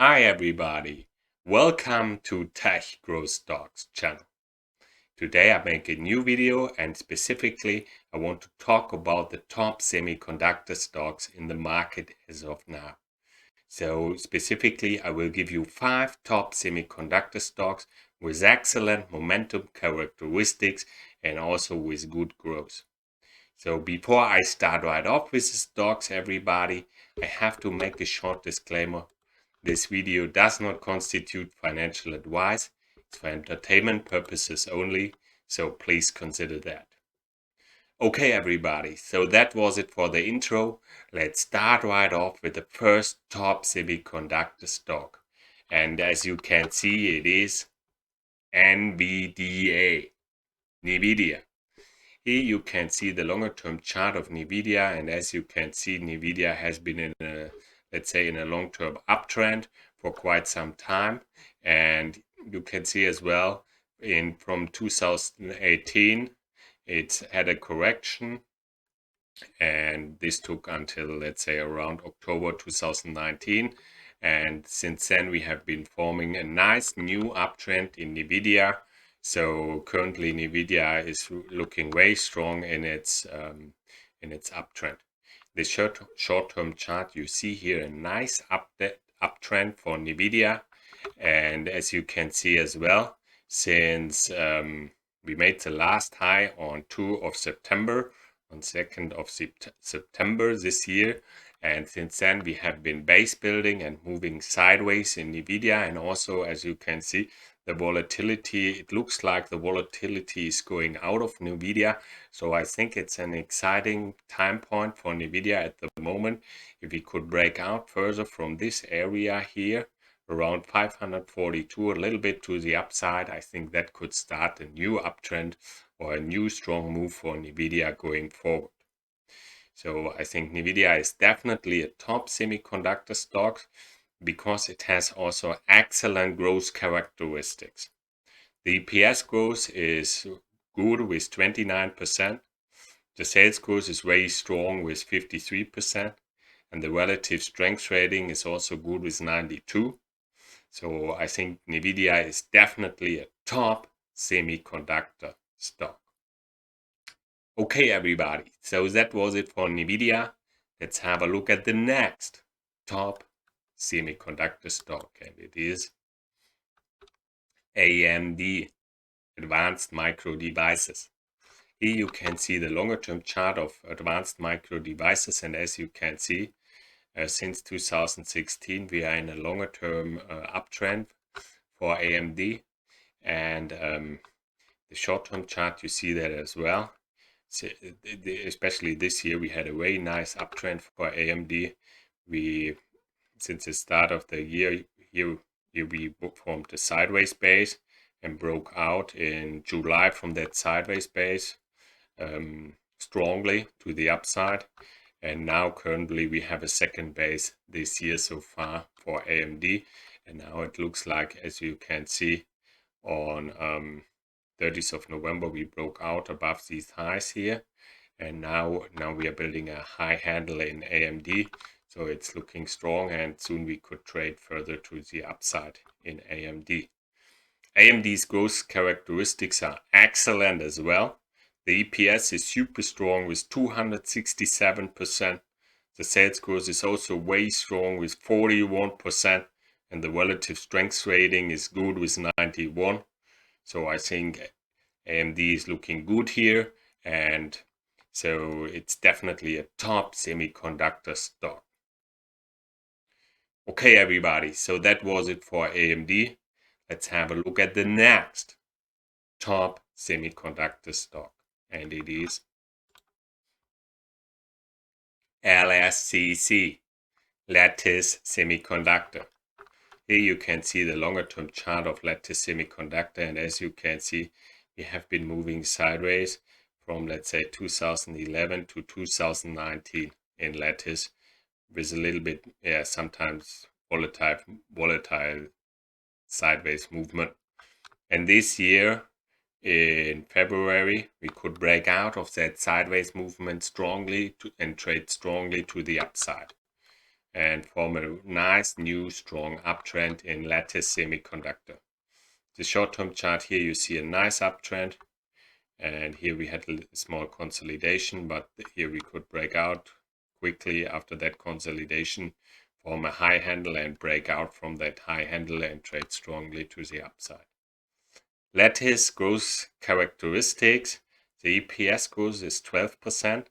Hi everybody, welcome to Tech Growth Stocks channel. Today I make a new video and specifically I want to talk about the top semiconductor stocks in the market as of now. So specifically I will give you 5 top semiconductor stocks with excellent momentum characteristics and also with good growth. So before I start right off with the stocks everybody, I have to make a short disclaimer. This video does not constitute financial advice. It's for entertainment purposes only, so please consider that. Okay everybody, so that was it for the intro. Let's start right off with the first top semiconductor stock. And as you can see, it is NVDA, NVIDIA. Here you can see the longer term chart of NVIDIA, and as you can see, NVIDIA has been in a, let's say, in a long-term uptrend for quite some time. And you can see as well from 2018 it's had a correction, and this took until, let's say, around October 2019, and since then we have been forming a nice new uptrend in NVIDIA. So currently NVIDIA is looking very strong in its uptrend. The short-term chart, you see here a nice uptrend for NVIDIA, and as you can see as well, since we made the last high on 2 of September, on 2nd of September this year, and since then we have been base building and moving sideways in NVIDIA. And also, as you can see, the volatility, it looks like the volatility is going out of NVIDIA. So I think it's an exciting time point for NVIDIA at the moment. If we could break out further from this area here, around 542, a little bit to the upside, I think that could start a new uptrend or a new strong move for NVIDIA going forward. So I think NVIDIA is definitely a top semiconductor stock because it has also excellent growth characteristics. The EPS growth is good with 29%. The sales growth is very strong with 53%. And the relative strength rating is also good with 92. So I think NVIDIA is definitely a top semiconductor stock. Okay everybody, so that was it for NVIDIA. Let's have a look at the next top semiconductor stock, and it is AMD, Advanced Micro Devices. Here you can see the longer term chart of Advanced Micro Devices, and as you can see, since 2016 we are in a longer term uptrend for AMD, and the short term chart you see that as well. So, especially this year we had a very nice uptrend for AMD. Since the start of the year here we formed a sideways base and broke out in July from that sideways base strongly to the upside, and now currently we have a second base this year so far for AMD, and now it looks like, as you can see, on 30th of November we broke out above these highs here, and now we are building a high handle in AMD, so it's looking strong, and soon we could trade further to the upside in AMD. AMD's growth characteristics are excellent as well. The EPS is super strong with 267%. The sales growth is also way strong with 41%, and the relative strength rating is good with 91. So I think AMD is looking good here, and so it's definitely a top semiconductor stock. Okay everybody, so that was it for AMD. Let's have a look at the next top semiconductor stock, and it is LSCC, Lattice Semiconductor. Here you can see the longer term chart of Lattice Semiconductor, and as you can see, we have been moving sideways from, let's say, 2011 to 2019 in Lattice, with a little bit, sometimes volatile sideways movement. And this year in February we could break out of that sideways movement strongly and trade strongly to the upside. and form a nice new strong uptrend in lattice semiconductor. The short-term chart here, you see a nice uptrend, and here we had a small consolidation, but here we could break out quickly after that consolidation, form a high handle and break out from that high handle and trade strongly to the upside. Lattice growth characteristics, the EPS growth is 12%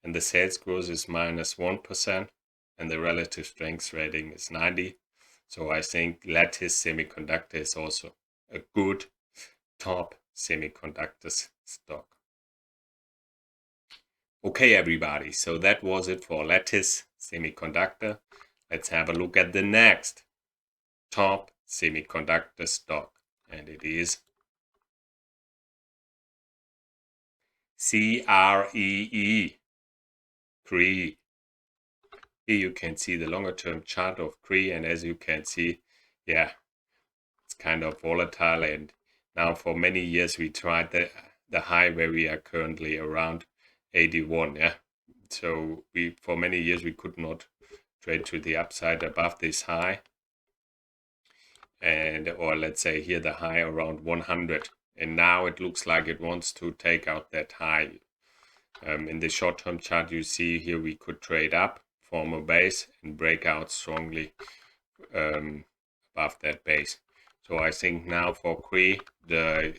and the sales growth is -1%, and the relative strength rating is 90. So I think lattice semiconductor is also a good top semiconductor stock. Okay, everybody, so that was it for lattice semiconductor. Let's have a look at the next top semiconductor stock, and it is CREE. CREE. Here you can see the longer term chart of CREE, and as you can see, yeah, it's kind of volatile, and now for many years we tried the high where we are currently around 81. Yeah, so for many years we could not trade to the upside above this high, and or let's say here the high around 100, and now it looks like it wants to take out that high. In the short-term chart you see here we could trade up, form a base and break out strongly above that base. So I think now for CREE the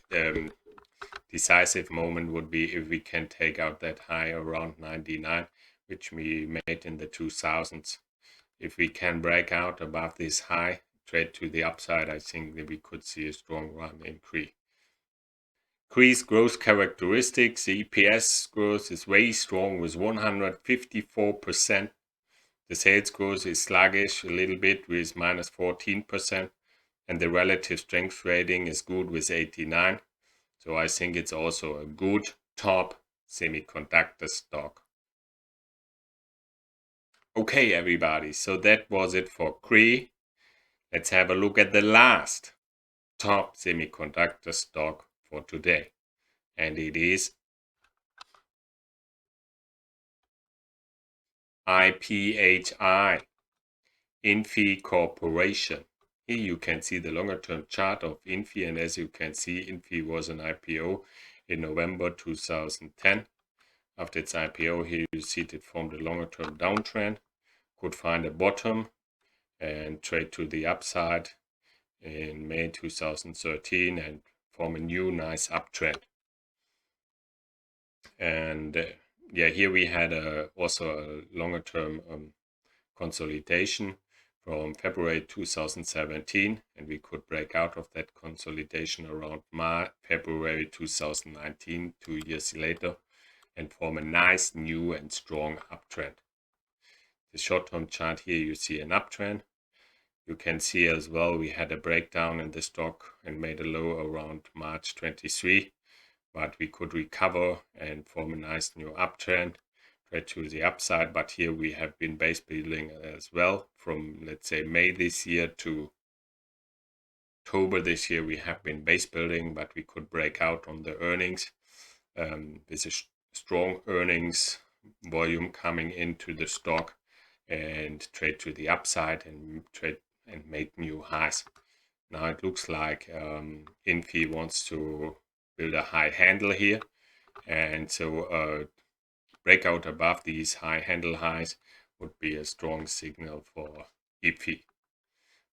decisive moment would be if we can take out that high around 99, which we made in the 2000s. If we can break out above this high, trade to the upside, I think that we could see a strong run in CREE. CREE's growth characteristics, the EPS growth is very strong with 154%. The sales growth is sluggish a little bit with -14%, and the relative strength rating is good with 89. So I think it's also a good top semiconductor stock. Okay, everybody, so that was it for CREE. Let's have a look at the last top semiconductor stock for today, and it is IPHI, INFI Corporation. Here you can see the longer term chart of INFI, and as you can see, INFI was an IPO in November 2010. After its IPO, here you see it formed a longer term downtrend, could find a bottom and trade to the upside in May 2013 and form a new nice uptrend. And yeah, here we had also a longer term consolidation from February 2017, and we could break out of that consolidation around February 2019, 2 years later, and form a nice new and strong uptrend. The short-term chart here you see an uptrend. You can see as well we had a breakdown in the stock and made a low around March 23, but we could recover and form a nice new uptrend, trade to the upside. But here we have been base building as well from, let's say, May this year to October this year. We have been base building, but we could break out on the earnings with a strong earnings volume coming into the stock and trade to the upside and trade and make new highs. Now it looks like INFI wants to build a high handle here, and so breakout above these high handle highs would be a strong signal for IPHI,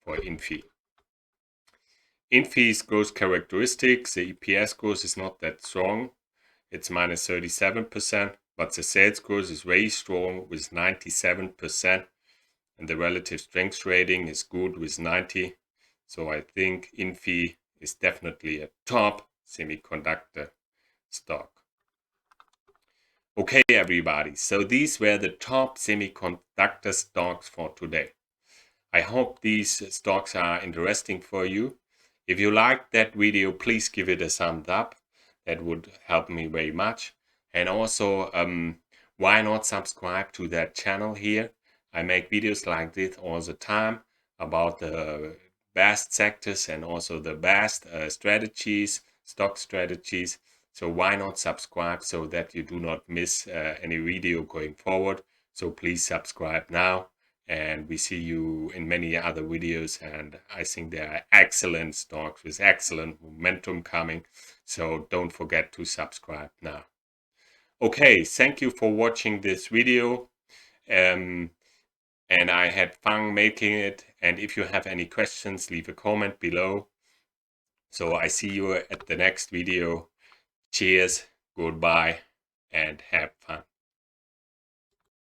for INFI. INFI's growth characteristics, the EPS growth is not that strong. It's -37%, but the sales growth is very strong with 97%, and the relative strength rating is good with 90. So I think INFI is definitely a top semiconductor stock. Okay, everybody, so these were the top semiconductor stocks for today. I hope these stocks are interesting for you. If you liked that video, please give it a thumbs up. That would help me very much. And also, why not subscribe to that channel here? I make videos like this all the time about the best sectors and also the best strategies, stock strategies. So why not subscribe so that you do not miss any video going forward? So please subscribe now and we see you in many other videos, and I think they are excellent stocks with excellent momentum coming, so don't forget to subscribe now. Okay, thank you for watching this video, and I had fun making it, and if you have any questions, leave a comment below. So I see you at the next video. Cheers, goodbye, and have fun.